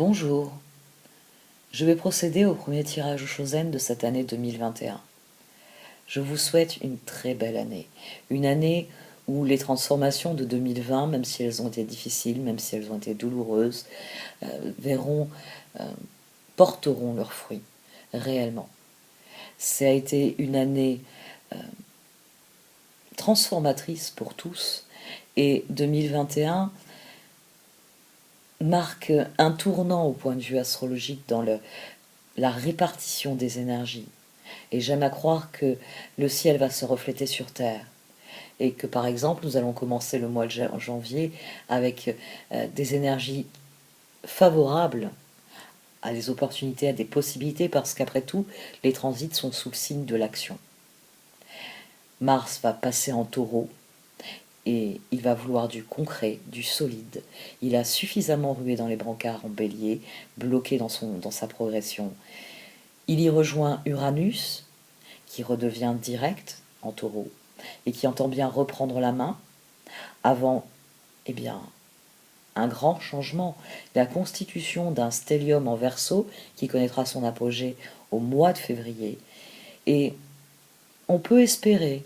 Bonjour, je vais procéder au premier tirage au Chosen de cette année 2021. Je vous souhaite une très belle année, une année où les transformations de 2020, même si elles ont été difficiles, même si elles ont été douloureuses, verront, euh, porteront leurs fruits, réellement. Ça a été une année transformatrice pour tous, et 2021 marque un tournant au point de vue astrologique dans la répartition des énergies. Et j'aime à croire que le ciel va se refléter sur Terre. Et que par exemple, nous allons commencer le mois de janvier avec des énergies favorables à des opportunités, à des possibilités, parce qu'après tout, les transits sont sous le signe de l'action. Mars va passer en taureau et il va vouloir du concret, du solide. Il a suffisamment rué dans les brancards en bélier, bloqué dans sa progression. Il y rejoint Uranus, qui redevient direct en taureau, et qui entend bien reprendre la main avant, eh bien, un grand changement, la constitution d'un stellium en Verseau qui connaîtra son apogée au mois de février. Et on peut espérer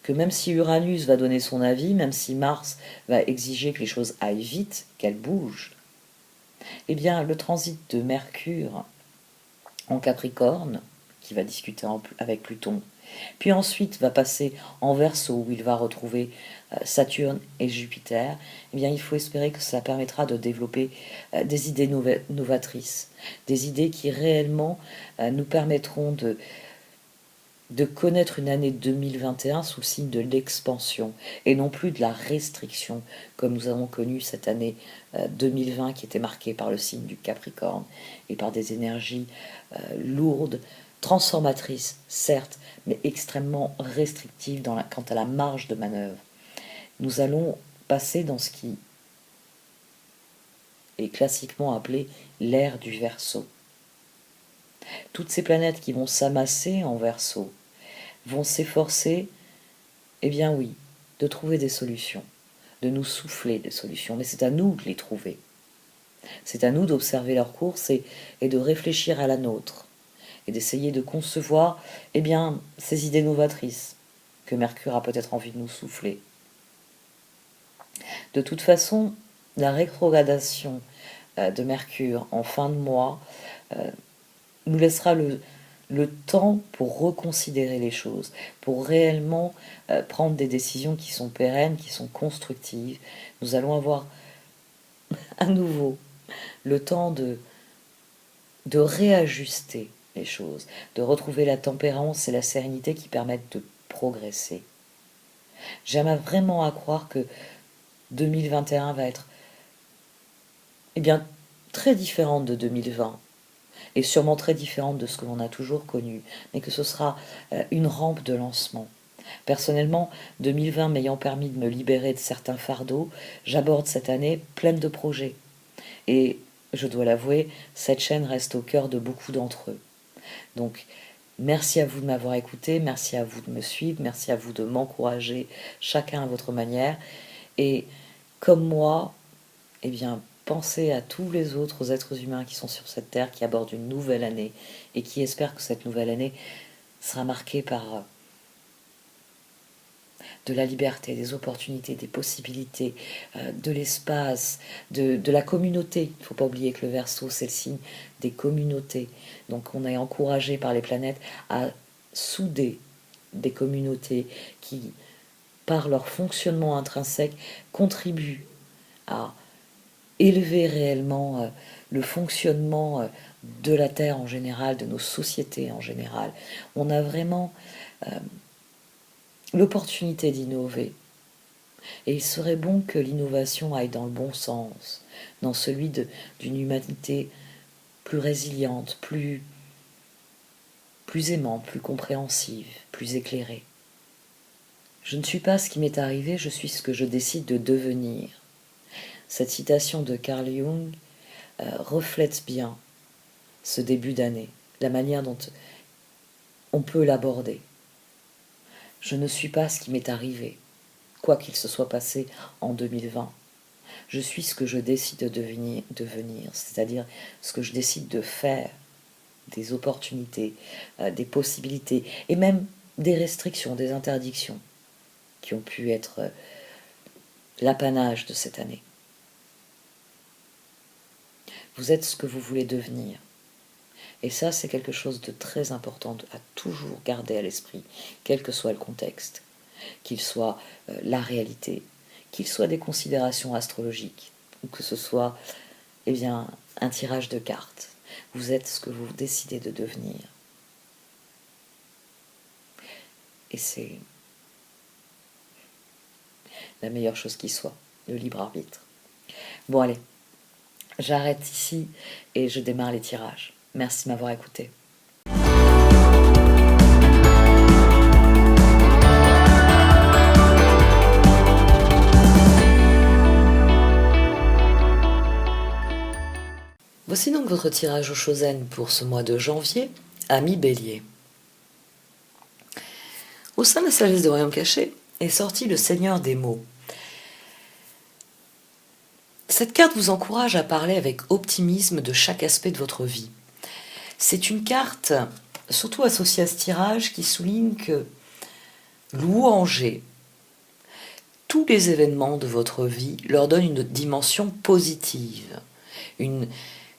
que même si Uranus va donner son avis, même si Mars va exiger que les choses aillent vite, qu'elles bougent, eh bien le transit de Mercure en Capricorne, qui va discuter avec Pluton, puis ensuite va passer en Verseau où il va retrouver Saturne et Jupiter, eh bien il faut espérer que ça permettra de développer des idées novatrices, des idées qui réellement nous permettront de connaître une année 2021 sous le signe de l'expansion et non plus de la restriction comme nous avons connu cette année 2020 qui était marquée par le signe du Capricorne et par des énergies lourdes, transformatrices certes, mais extrêmement restrictives quant à la marge de manœuvre. Nous allons passer dans ce qui est classiquement appelé l'ère du Verseau. Toutes ces planètes qui vont s'amasser en Verseau vont s'efforcer, eh bien oui, de trouver des solutions, de nous souffler des solutions, mais c'est à nous de les trouver. C'est à nous d'observer leur course et de réfléchir à la nôtre, et d'essayer de concevoir, eh bien, ces idées novatrices que Mercure a peut-être envie de nous souffler. De toute façon, la rétrogradation de Mercure en fin de mois nous laissera le temps pour reconsidérer les choses, pour réellement prendre des décisions qui sont pérennes, qui sont constructives. Nous allons avoir à nouveau le temps de réajuster les choses, de retrouver la tempérance et la sérénité qui permettent de progresser. J'aime vraiment à croire que 2021 va être eh bien, très différente de 2020 et sûrement très différente de ce que l'on a toujours connu, mais que ce sera une rampe de lancement. Personnellement, 2020 m'ayant permis de me libérer de certains fardeaux, j'aborde cette année pleine de projets. Et je dois l'avouer, cette chaîne reste au cœur de beaucoup d'entre eux. Donc, merci à vous de m'avoir écouté, merci à vous de me suivre, merci à vous de m'encourager, chacun à votre manière. Et comme moi, eh bien, pensez à tous les autres êtres humains qui sont sur cette terre, qui abordent une nouvelle année et qui espèrent que cette nouvelle année sera marquée par de la liberté, des opportunités, des possibilités, de l'espace, de la communauté. Il ne faut pas oublier que le Verseau, c'est le signe des communautés. Donc on est encouragé par les planètes à souder des communautés qui, par leur fonctionnement intrinsèque, contribuent à élever réellement le fonctionnement de la Terre en général, de nos sociétés en général. On a vraiment l'opportunité d'innover. Et il serait bon que l'innovation aille dans le bon sens, dans celui d'une humanité plus résiliente, plus aimante, plus compréhensive, plus éclairée. Je ne suis pas ce qui m'est arrivé, je suis ce que je décide de devenir. Cette citation de Carl Jung reflète bien ce début d'année, la manière dont on peut l'aborder. Je ne suis pas ce qui m'est arrivé, quoi qu'il se soit passé en 2020. Je suis ce que je décide de devenir, c'est-à-dire ce que je décide de faire, des opportunités, des possibilités, et même des restrictions, des interdictions qui ont pu être l'apanage de cette année. Vous êtes ce que vous voulez devenir. Et ça, c'est quelque chose de très important à toujours garder à l'esprit, quel que soit le contexte, qu'il soit la réalité, qu'il soit des considérations astrologiques, ou que ce soit eh bien, un tirage de cartes. Vous êtes ce que vous décidez de devenir. Et c'est la meilleure chose qui soit, le libre arbitre. Bon allez, j'arrête ici et je démarre les tirages. Merci de m'avoir écouté. Voici donc votre tirage au Chosen pour ce mois de janvier, ami Bélier. Au sein de la sagesse des royaumes cachés est sorti le Seigneur des mots. Cette carte vous encourage à parler avec optimisme de chaque aspect de votre vie. C'est une carte, surtout associée à ce tirage, qui souligne que louanger tous les événements de votre vie leur donne une dimension positive. Une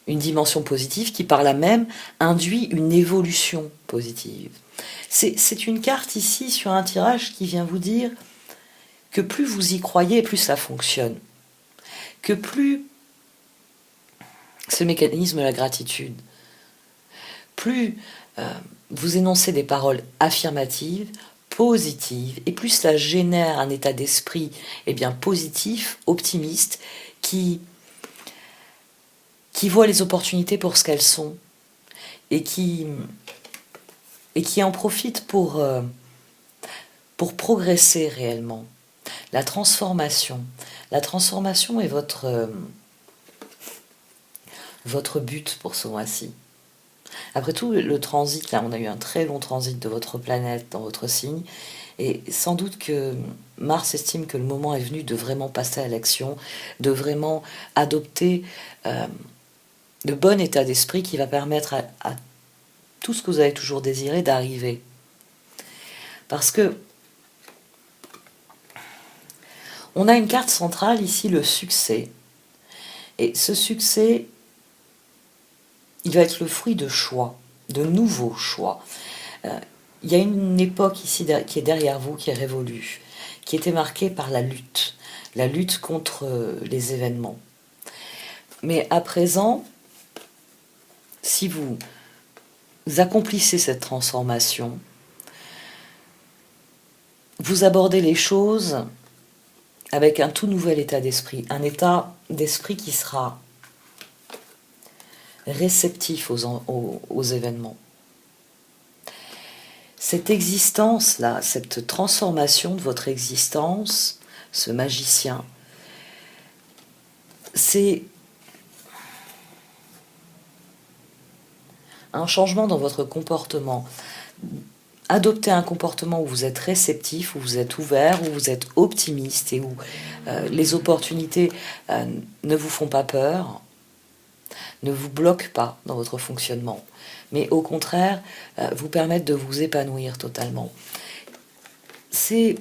dimension positive qui par là même induit une évolution positive. C'est une carte ici sur un tirage qui vient vous dire que plus vous y croyez, plus ça fonctionne. Que plus c'est le mécanisme de la gratitude, plus vous énoncez des paroles affirmatives, positives, et plus cela génère un état d'esprit positif, optimiste, qui voit les opportunités pour ce qu'elles sont, et qui en profite pour progresser réellement. La transformation est votre but pour ce mois-ci. Après tout, le transit, là, on a eu un très long transit de votre planète dans votre signe, et sans doute que Mars estime que le moment est venu de vraiment passer à l'action, de vraiment adopter le bon état d'esprit qui va permettre à tout ce que vous avez toujours désiré d'arriver. Parce que on a une carte centrale ici, le succès. Et ce succès, il va être le fruit de choix, de nouveaux choix. Il y a une époque ici qui est derrière vous, qui est révolue, qui était marquée par la lutte contre les événements. Mais à présent, si vous accomplissez cette transformation, vous abordez les choses avec un tout nouvel état d'esprit, un état d'esprit qui sera réceptif aux événements. Cette existence-là, cette transformation de votre existence, ce magicien, c'est un changement dans votre comportement. Adoptez un comportement où vous êtes réceptif, où vous êtes ouvert, où vous êtes optimiste et où les opportunités ne vous font pas peur, ne vous bloquent pas dans votre fonctionnement, mais au contraire vous permettent de vous épanouir totalement. C'est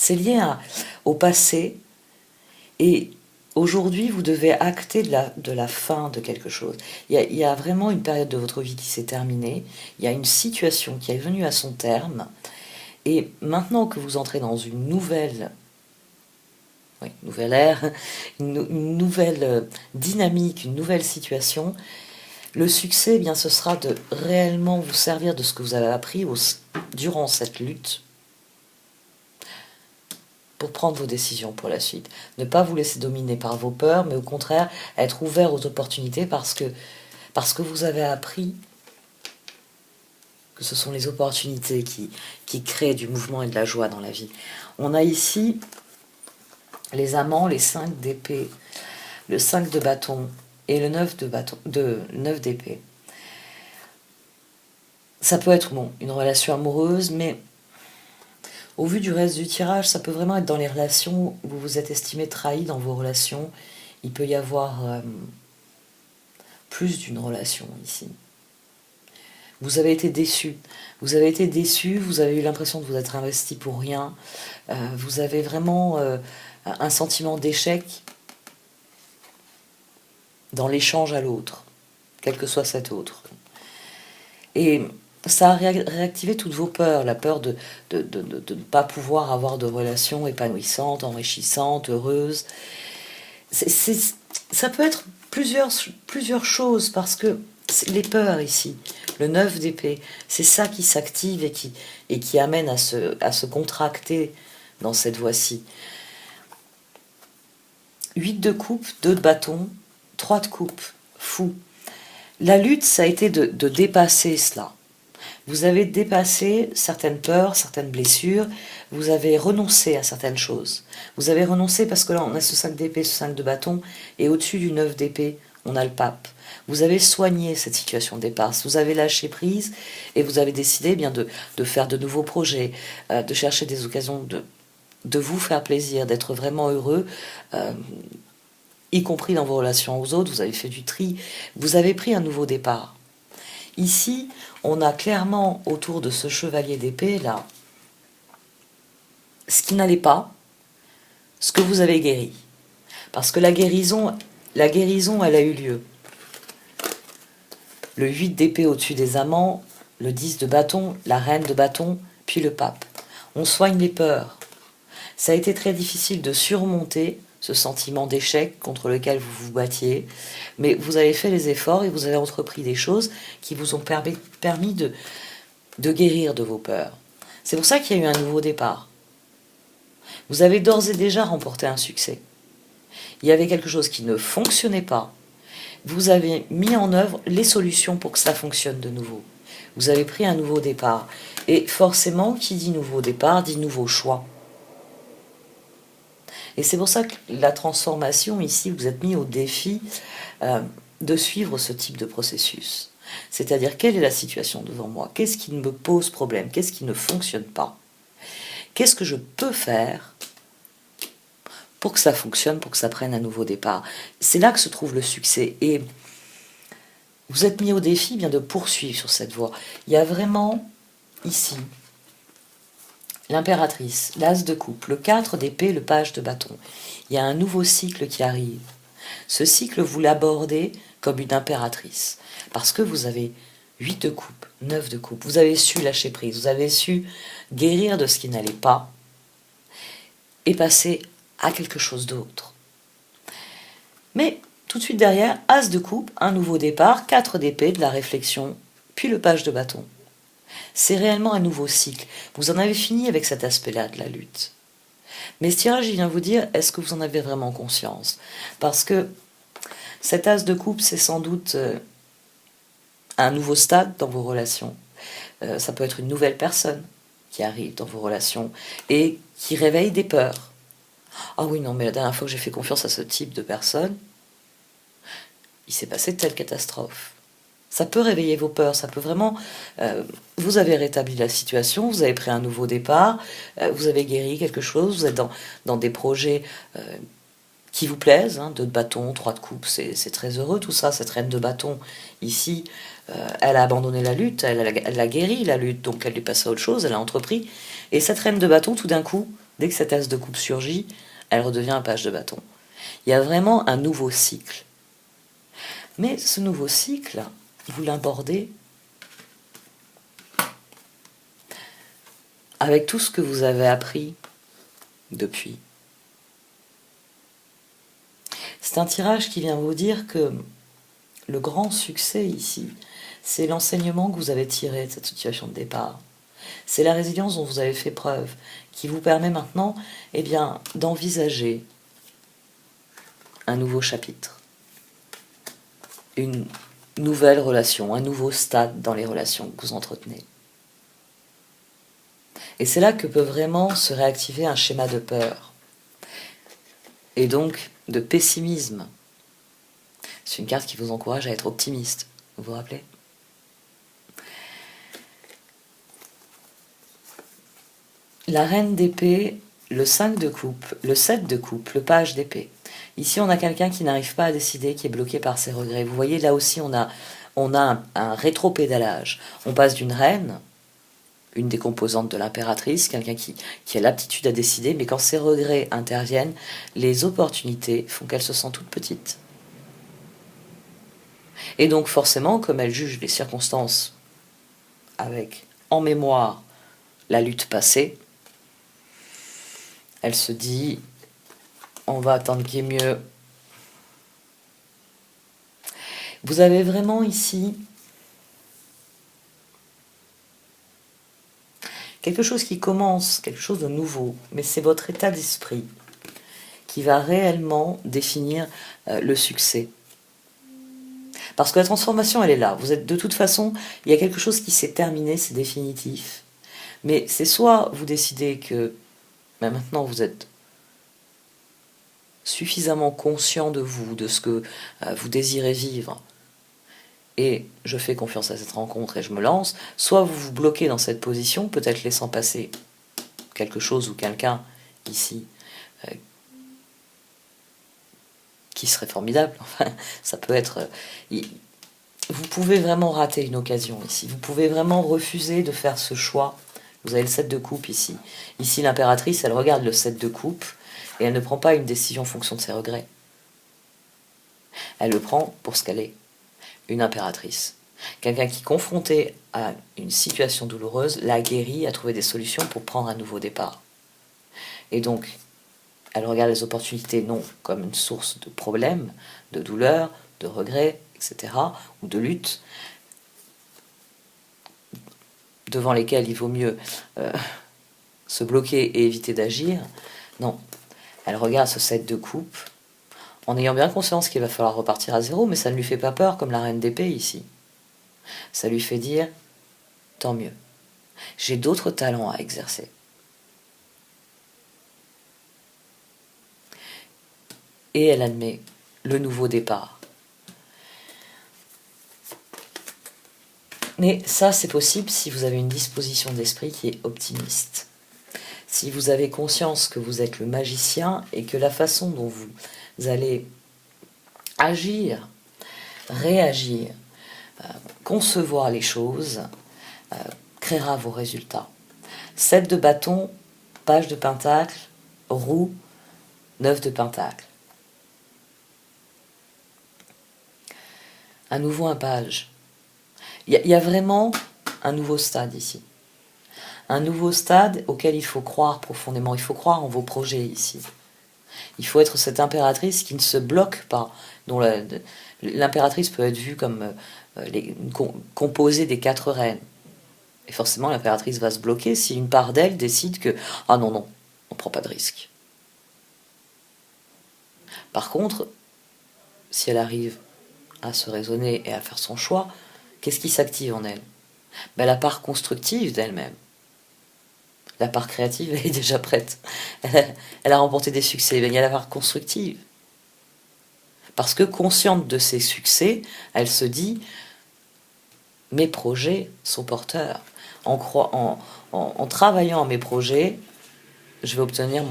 lié au passé, et aujourd'hui, vous devez acter de la fin de quelque chose. Il y a vraiment une période de votre vie qui s'est terminée, il y a une situation qui est venue à son terme, et maintenant que vous entrez dans une nouvelle ère, une nouvelle dynamique, une nouvelle situation, le succès, ce sera de réellement vous servir de ce que vous avez appris durant cette lutte, pour prendre vos décisions pour la suite. Ne pas vous laisser dominer par vos peurs, mais au contraire, être ouvert aux opportunités parce que vous avez appris que ce sont les opportunités qui créent du mouvement et de la joie dans la vie. On a ici les amants, les 5 d'épée, le 5 de bâton et le 9 d'épée. Ça peut être une relation amoureuse, mais Au vu du reste du tirage, ça peut vraiment être dans les relations où vous vous êtes estimé trahi dans vos relations. Il peut y avoir plus d'une relation ici. Vous avez été déçu. Vous avez été déçu, vous avez eu l'impression de vous être investi pour rien. Vous avez vraiment un sentiment d'échec dans l'échange à l'autre, quel que soit cet autre. Et ça a réactivé toutes vos peurs, la peur de ne pas pouvoir avoir de relations épanouissantes, enrichissantes, heureuses. Ça peut être plusieurs choses, parce que les peurs ici, le 9 d'épée, c'est ça qui s'active et qui amène à se contracter dans cette voie-ci. 8 de coupe, 2 de bâton, 3 de coupe, fou. La lutte, ça a été de dépasser cela. Vous avez dépassé certaines peurs, certaines blessures, vous avez renoncé à certaines choses. Vous avez renoncé parce que là, on a ce 5 d'épée, ce 5 de bâton, et au-dessus du 9 d'épée, on a le pape. Vous avez soigné cette situation d'épargne, vous avez lâché prise, et vous avez décidé bien de faire de nouveaux projets, de chercher des occasions de vous faire plaisir, d'être vraiment heureux, y compris dans vos relations aux autres. Vous avez fait du tri, vous avez pris un nouveau départ. Ici, on a clairement autour de ce chevalier d'épée, là, ce qui n'allait pas, ce que vous avez guéri. Parce que la guérison, elle a eu lieu. Le 8 d'épée au-dessus des amants, le 10 de bâton, la reine de bâton, puis le pape. On soigne les peurs. Ça a été très difficile de surmonter ce sentiment d'échec contre lequel vous vous battiez, mais vous avez fait les efforts et vous avez entrepris des choses qui vous ont permis de guérir de vos peurs. C'est pour ça qu'il y a eu un nouveau départ. Vous avez d'ores et déjà remporté un succès. Il y avait quelque chose qui ne fonctionnait pas. Vous avez mis en œuvre les solutions pour que ça fonctionne de nouveau. Vous avez pris un nouveau départ. Et forcément, qui dit nouveau départ, dit nouveau choix. Et c'est pour ça que la transformation, ici, vous êtes mis au défi de suivre ce type de processus. C'est-à-dire, quelle est la situation devant moi? Qu'est-ce qui me pose problème? Qu'est-ce qui ne fonctionne pas? Qu'est-ce que je peux faire pour que ça fonctionne, pour que ça prenne un nouveau départ? C'est là que se trouve le succès. Et vous êtes mis au défi bien de poursuivre sur cette voie. Il y a vraiment, ici, l'impératrice, l'as de coupe, le 4 d'épée, le page de bâton. Il y a un nouveau cycle qui arrive. Ce cycle, vous l'abordez comme une impératrice. Parce que vous avez 8 de coupe, 9 de coupe. Vous avez su lâcher prise. Vous avez su guérir de ce qui n'allait pas et passer à quelque chose d'autre. Mais tout de suite derrière, as de coupe, un nouveau départ, 4 d'épée, de la réflexion, puis le page de bâton. C'est réellement un nouveau cycle. Vous en avez fini avec cet aspect-là de la lutte. Mais ce tirage, il vient vous dire, est-ce que vous en avez vraiment conscience? Parce que cet as de coupe, c'est sans doute un nouveau stade dans vos relations. Ça peut être une nouvelle personne qui arrive dans vos relations et qui réveille des peurs. Ah oui, non, mais la dernière fois que j'ai fait confiance à ce type de personne, il s'est passé telle catastrophe. Ça peut réveiller vos peurs, ça peut vraiment... vous avez rétabli la situation, vous avez pris un nouveau départ, vous avez guéri quelque chose, vous êtes dans des projets qui vous plaisent, 2 de bâton, 3 de coupe, c'est très heureux tout ça. Cette reine de bâton, ici, elle a abandonné la lutte, elle a guéri la lutte, donc elle est passée à autre chose, elle a entrepris. Et cette reine de bâton, tout d'un coup, dès que cette as de coupe surgit, elle redevient un page de bâton. Il y a vraiment un nouveau cycle. Mais ce nouveau cycle, vous l'abordez avec tout ce que vous avez appris depuis. C'est un tirage qui vient vous dire que le grand succès ici, c'est l'enseignement que vous avez tiré de cette situation de départ. C'est la résilience dont vous avez fait preuve, qui vous permet maintenant d'envisager un nouveau chapitre, une nouvelle relation, un nouveau stade dans les relations que vous entretenez. Et c'est là que peut vraiment se réactiver un schéma de peur, et donc de pessimisme. C'est une carte qui vous encourage à être optimiste, vous vous rappelez? la reine d'épée, le 5 de coupe, le 7 de coupe, le page d'épée. Ici, on a quelqu'un qui n'arrive pas à décider, qui est bloqué par ses regrets. Vous voyez, là aussi, on a un rétropédalage. On passe d'une reine, une des composantes de l'impératrice, quelqu'un qui a l'aptitude à décider, mais quand ses regrets interviennent, les opportunités font qu'elle se sent toute petite. Et donc forcément, comme elle juge les circonstances avec en mémoire la lutte passée, elle se dit on va attendre qu'il y ait mieux. Vous avez vraiment ici quelque chose qui commence, quelque chose de nouveau, mais c'est votre état d'esprit qui va réellement définir le succès. Parce que la transformation, elle est là. Vous êtes de toute façon, il y a quelque chose qui s'est terminé, c'est définitif. Mais c'est soit vous décidez que maintenant vous êtes suffisamment conscient de vous, de ce que vous désirez vivre, et je fais confiance à cette rencontre et je me lance, soit vous vous bloquez dans cette position, peut-être laissant passer quelque chose ou quelqu'un ici qui serait formidable. Enfin, ça peut être... vous pouvez vraiment rater une occasion ici. Vous pouvez vraiment refuser de faire ce choix. Vous avez le 7 de coupe ici. Ici, l'impératrice, elle regarde le 7 de coupe et elle ne prend pas une décision en fonction de ses regrets. Elle le prend pour ce qu'elle est, une impératrice. Quelqu'un qui, confronté à une situation douloureuse, l'a guéri, a trouvé des solutions pour prendre un nouveau départ. Et donc, elle regarde les opportunités non comme une source de problèmes, de douleurs, de regrets, etc., ou de lutte, devant lesquels il vaut mieux se bloquer et éviter d'agir. Non, elle regarde ce 7 de coupe, en ayant bien conscience qu'il va falloir repartir à zéro, mais ça ne lui fait pas peur comme la reine d'épée ici. Ça lui fait dire, tant mieux, j'ai d'autres talents à exercer. Et elle admet le nouveau départ. Mais ça, c'est possible si vous avez une disposition d'esprit qui est optimiste. Si vous avez conscience que vous êtes le magicien et que la façon dont vous allez agir, réagir, concevoir les choses, créera vos résultats. 7 de bâton, page de pentacle, roue, 9 de pentacle. À nouveau un page. Il y a vraiment un nouveau stade ici. Un nouveau stade auquel il faut croire profondément. Il faut croire en vos projets ici. Il faut être cette impératrice qui ne se bloque pas, dont l'impératrice peut être vue comme composée des 4 reines. Et forcément, l'impératrice va se bloquer si une part d'elle décide que « Ah non, non, on ne prend pas de risque ». Par contre, si elle arrive à se raisonner et à faire son choix, qu'est-ce qui s'active en elle? Ben, la part constructive d'elle-même. La part créative, elle est déjà prête. Elle a remporté des succès. Ben, il y a la part constructive. Parce que consciente de ses succès, elle se dit « Mes projets sont porteurs. En travaillant à mes projets, je vais obtenir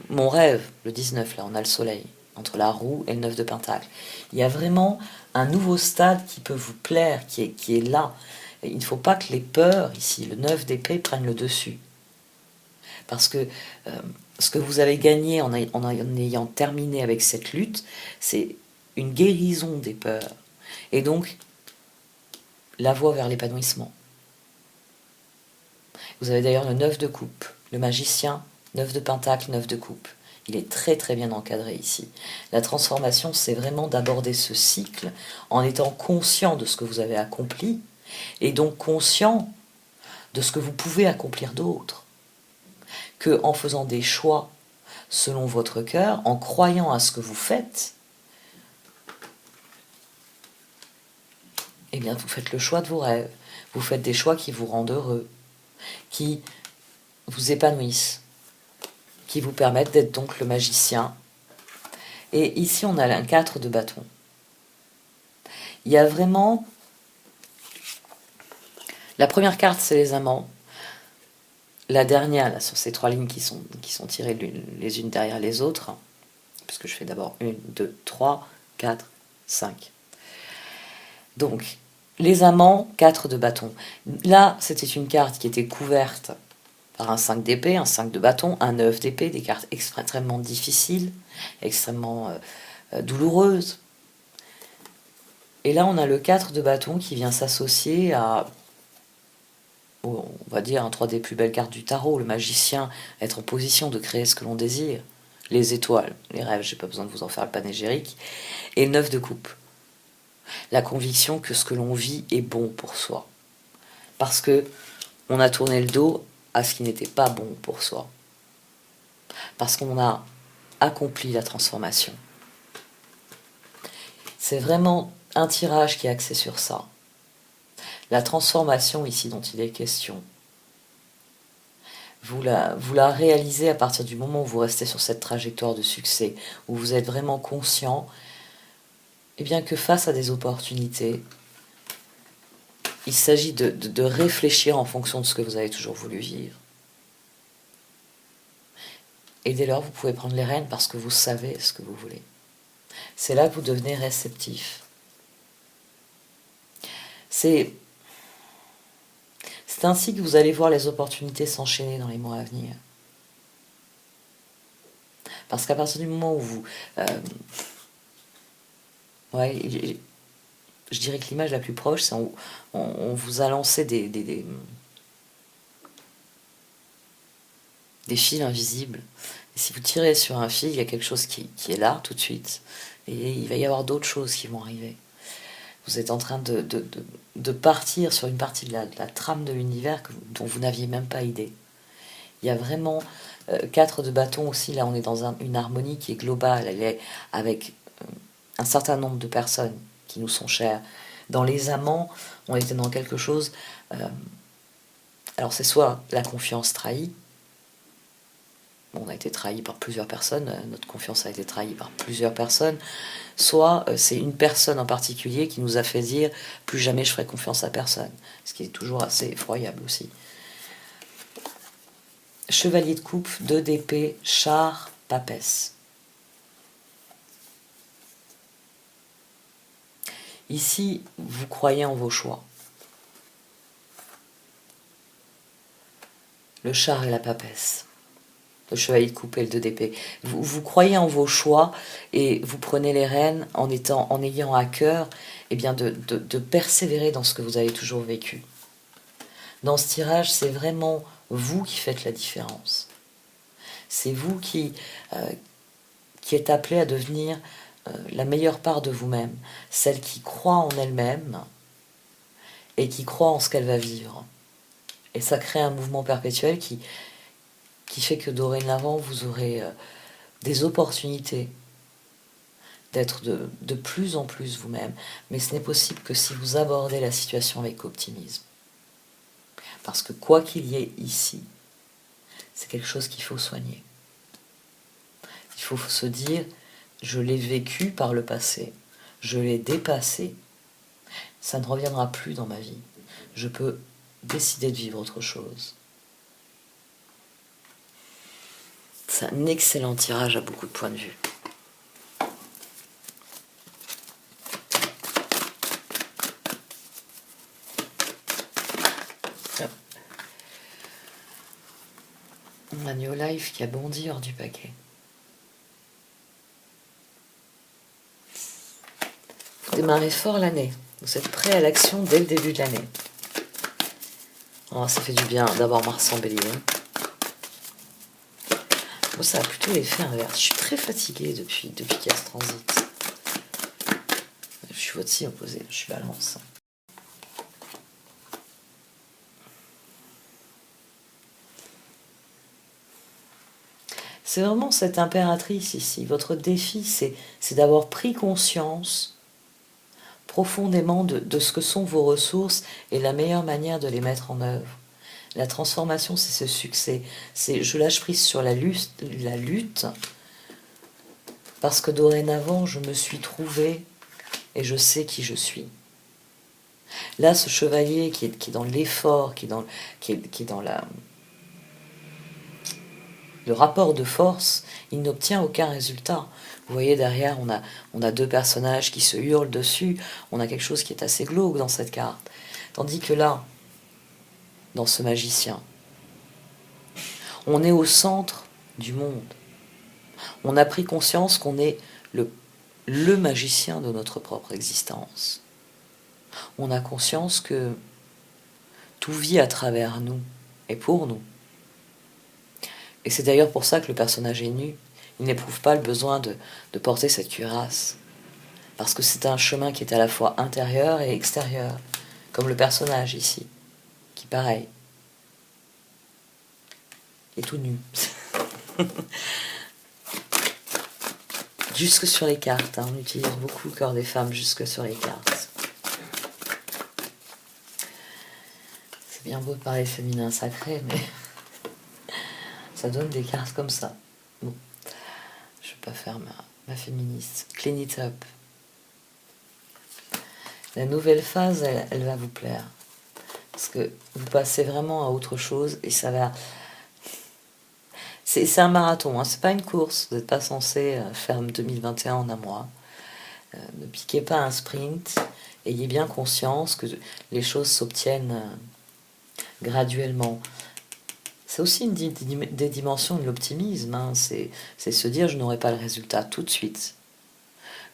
mon rêve. » Le 19, là, on a le soleil, entre la roue et le 9 de pentacle. Il y a vraiment un nouveau stade qui peut vous plaire, qui est là. Et il ne faut pas que les peurs, ici, le 9 d'épée, prennent le dessus. Parce que ce que vous avez gagné en ayant terminé avec cette lutte, c'est une guérison des peurs. Et donc, la voie vers l'épanouissement. Vous avez d'ailleurs le 9 de coupe, le magicien, 9 de pentacle, 9 de coupe. Il est très très bien encadré ici. La transformation, c'est vraiment d'aborder ce cycle en étant conscient de ce que vous avez accompli et donc conscient de ce que vous pouvez accomplir d'autre. Que en faisant des choix selon votre cœur, en croyant à ce que vous faites, eh bien vous faites le choix de vos rêves. Vous faites des choix qui vous rendent heureux, qui vous épanouissent, qui vous permettent d'être donc le magicien. Et ici, on a un 4 de bâton. Il y a vraiment... La première carte, c'est les amants. la dernière, là, sur ces 3 lignes qui sont tirées les unes derrière les autres, puisque je fais d'abord 1, 2, 3, 4, 5. Donc, les amants, 4 de bâton. Là, c'était une carte qui était couverte par un 5 d'épée, un 5 de bâton, un 9 d'épée, des cartes extrêmement difficiles, extrêmement douloureuses. Et là, on a le 4 de bâton qui vient s'associer à, on va dire, un 3 des plus belles cartes du tarot, le magicien, être en position de créer ce que l'on désire, les étoiles, les rêves, j'ai pas besoin de vous en faire le panégyrique, et 9 de coupe. La conviction que ce que l'on vit est bon pour soi. Parce que on a tourné le dos à ce qui n'était pas bon pour soi. Parce qu'on a accompli la transformation. C'est vraiment un tirage qui est axé sur ça. La transformation ici dont il est question, vous la réalisez à partir du moment où vous restez sur cette trajectoire de succès, où vous êtes vraiment conscient, et bien que face à des opportunités, il s'agit de réfléchir en fonction de ce que vous avez toujours voulu vivre. Et dès lors, vous pouvez prendre les rênes parce que vous savez ce que vous voulez. C'est là que vous devenez réceptif. C'est ainsi que vous allez voir les opportunités s'enchaîner dans les mois à venir. Parce qu'à partir du moment où vous... je dirais que l'image la plus proche, c'est on vous a lancé des fils invisibles. Et si vous tirez sur un fil, il y a quelque chose qui est là tout de suite. Et il va y avoir d'autres choses qui vont arriver. Vous êtes en train de partir sur une partie de la trame de l'univers dont vous n'aviez même pas idée. Il y a vraiment 4 de bâton aussi. Là, on est dans une harmonie qui est globale. Elle est avec un certain nombre de personnes qui nous sont chères. Dans les amants, on était dans quelque chose... alors c'est soit la confiance trahie, on a été trahi par plusieurs personnes, notre confiance a été trahie par plusieurs personnes, soit c'est une personne en particulier qui nous a fait dire « plus jamais je ferai confiance à personne », ce qui est toujours assez effroyable aussi. Chevalier de coupe, 2 d'épée, char, papesse. Ici, vous croyez en vos choix. Le char et la papesse. Le chevalier de coupe et le 2 d'épée. Vous croyez en vos choix et vous prenez les rênes en ayant à cœur de persévérer dans ce que vous avez toujours vécu. Dans ce tirage, c'est vraiment vous qui faites la différence. C'est vous qui êtes appelé à devenir la meilleure part de vous-même, celle qui croit en elle-même et qui croit en ce qu'elle va vivre. Et ça crée un mouvement perpétuel qui fait que dorénavant, vous aurez des opportunités d'être de plus en plus vous-même. Mais ce n'est possible que si vous abordez la situation avec optimisme. Parce que quoi qu'il y ait ici, c'est quelque chose qu'il faut soigner. Il faut se dire, je l'ai vécu par le passé, je l'ai dépassé, ça ne reviendra plus dans ma vie. Je peux décider de vivre autre chose. C'est un excellent tirage à beaucoup de points de vue. On a New Life qui a bondi hors du paquet. Vous démarrez fort l'année. Vous êtes prêt à l'action dès le début de l'année. Oh, ça fait du bien d'avoir Mars en Bélier. Moi, ça a plutôt l'effet inverse. Je suis très fatiguée depuis qu'il y a ce transit. Je suis votre signe opposé, je suis Balance. C'est vraiment cette impératrice ici. Votre défi, c'est d'avoir pris conscience profondément de ce que sont vos ressources et la meilleure manière de les mettre en œuvre. La transformation, c'est ce succès. C'est je lâche prise sur la lutte, parce que dorénavant, je me suis trouvée et je sais qui je suis. Là, ce chevalier qui est dans l'effort, qui est dans le rapport de force, il n'obtient aucun résultat. Vous voyez, derrière, on a deux personnages qui se hurlent dessus, on a quelque chose qui est assez glauque dans cette carte. Tandis que là, dans ce magicien, on est au centre du monde. On a pris conscience qu'on est le magicien de notre propre existence. On a conscience que tout vit à travers nous et pour nous. Et c'est d'ailleurs pour ça que le personnage est nu. Il n'éprouve pas le besoin de porter cette cuirasse. Parce que c'est un chemin qui est à la fois intérieur et extérieur. Comme le personnage ici, qui pareil, est tout nu. Jusque sur les cartes, hein, on utilise beaucoup le corps des femmes jusque sur les cartes. C'est bien beau de parler féminin sacré, mais ça donne des cartes comme ça. Bon, je ne vais pas faire ma féministe. Clean it up. La nouvelle phase, elle va vous plaire. Parce que vous passez vraiment à autre chose et ça va... C'est un marathon, hein, c'est pas une course. Vous n'êtes pas censé faire 2021 en un mois. Ne piquez pas un sprint. Ayez bien conscience que les choses s'obtiennent graduellement. C'est aussi des dimensions de l'optimisme. Hein. C'est se dire je n'aurai pas le résultat tout de suite.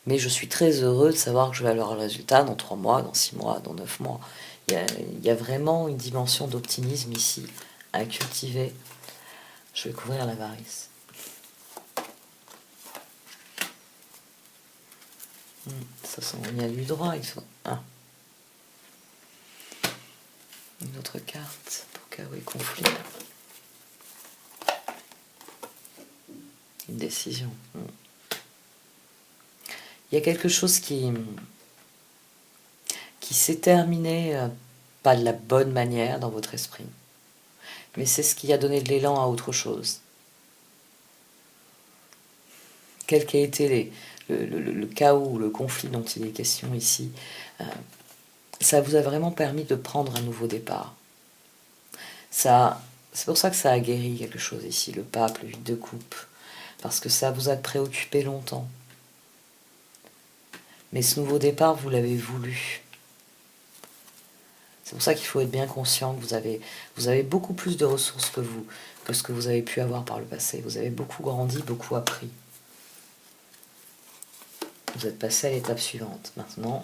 Mais je suis très heureux de savoir que je vais avoir le résultat dans 3 mois, dans 6 mois, dans 9 mois. Il y a vraiment une dimension d'optimisme ici à cultiver. Je vais couvrir l'avarice. Ça sent, il y a du droit, il faut... Ah. Une autre carte pour cas où il conflit. Une décision. Il y a quelque chose qui s'est terminé pas de la bonne manière dans votre esprit. Mais c'est ce qui a donné de l'élan à autre chose. Quel qu'a été le chaos, le conflit dont il est question ici, ça vous a vraiment permis de prendre un nouveau départ. C'est pour ça que ça a guéri quelque chose ici, le pape, le 8 de coupe, parce que ça vous a préoccupé longtemps. Mais ce nouveau départ, vous l'avez voulu. C'est pour ça qu'il faut être bien conscient que vous avez beaucoup plus de ressources que ce que vous avez pu avoir par le passé. Vous avez beaucoup grandi, beaucoup appris. Vous êtes passé à l'étape suivante. Maintenant,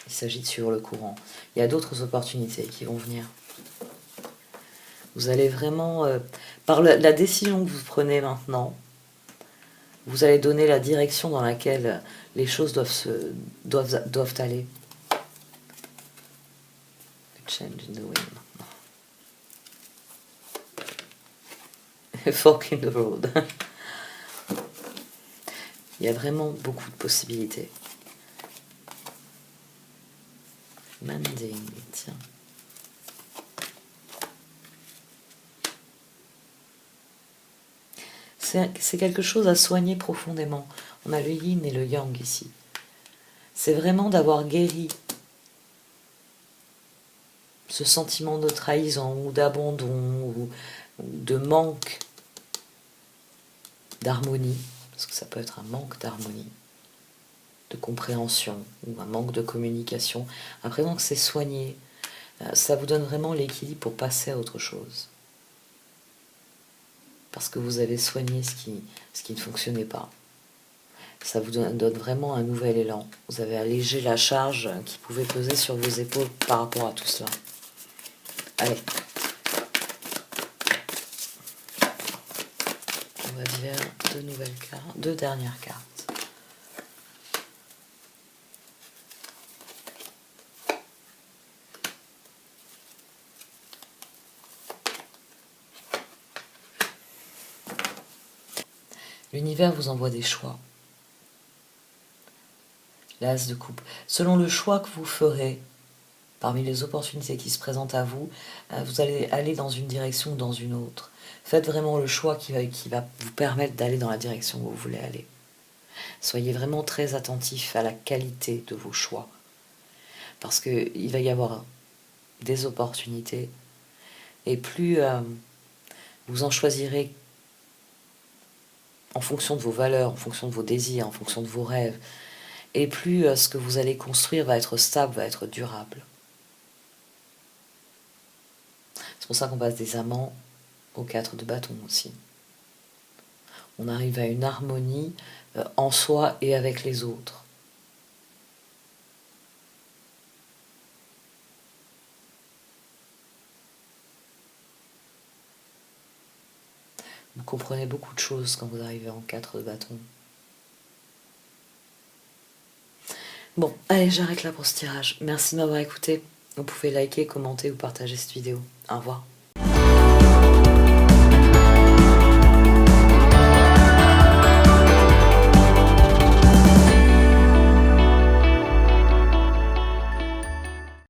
il s'agit de suivre le courant. Il y a d'autres opportunités qui vont venir. Vous allez vraiment, par la décision que vous prenez maintenant, vous allez donner la direction dans laquelle les choses doivent aller. Change in the wind. A fork in the road. Il y a vraiment beaucoup de possibilités. Manding, tiens. C'est quelque chose à soigner profondément. On a le yin et le yang ici. C'est vraiment d'avoir guéri ce sentiment de trahison ou d'abandon ou de manque d'harmonie, parce que ça peut être un manque d'harmonie, de compréhension ou un manque de communication. Après, donc, c'est soigné. Ça vous donne vraiment l'équilibre pour passer à autre chose. Parce que vous avez soigné ce qui ne fonctionnait pas. Ça vous donne vraiment un nouvel élan. Vous avez allégé la charge qui pouvait peser sur vos épaules par rapport à tout cela. Allez. On va vers deux dernières cartes. L'univers vous envoie des choix. L'as de coupe. Selon le choix que vous ferez, parmi les opportunités qui se présentent à vous, vous allez aller dans une direction ou dans une autre. Faites vraiment le choix qui va vous permettre d'aller dans la direction où vous voulez aller. Soyez vraiment très attentif à la qualité de vos choix. Parce qu'il va y avoir des opportunités. Et plus vous en choisirez en fonction de vos valeurs, en fonction de vos désirs, en fonction de vos rêves, et plus ce que vous allez construire va être stable, va être durable. C'est pour ça qu'on passe des amants aux 4 de bâton aussi. On arrive à une harmonie en soi et avec les autres. Vous comprenez beaucoup de choses quand vous arrivez en 4 de bâton. Bon, allez, j'arrête là pour ce tirage. Merci de m'avoir écouté. Vous pouvez liker, commenter ou partager cette vidéo. Au revoir.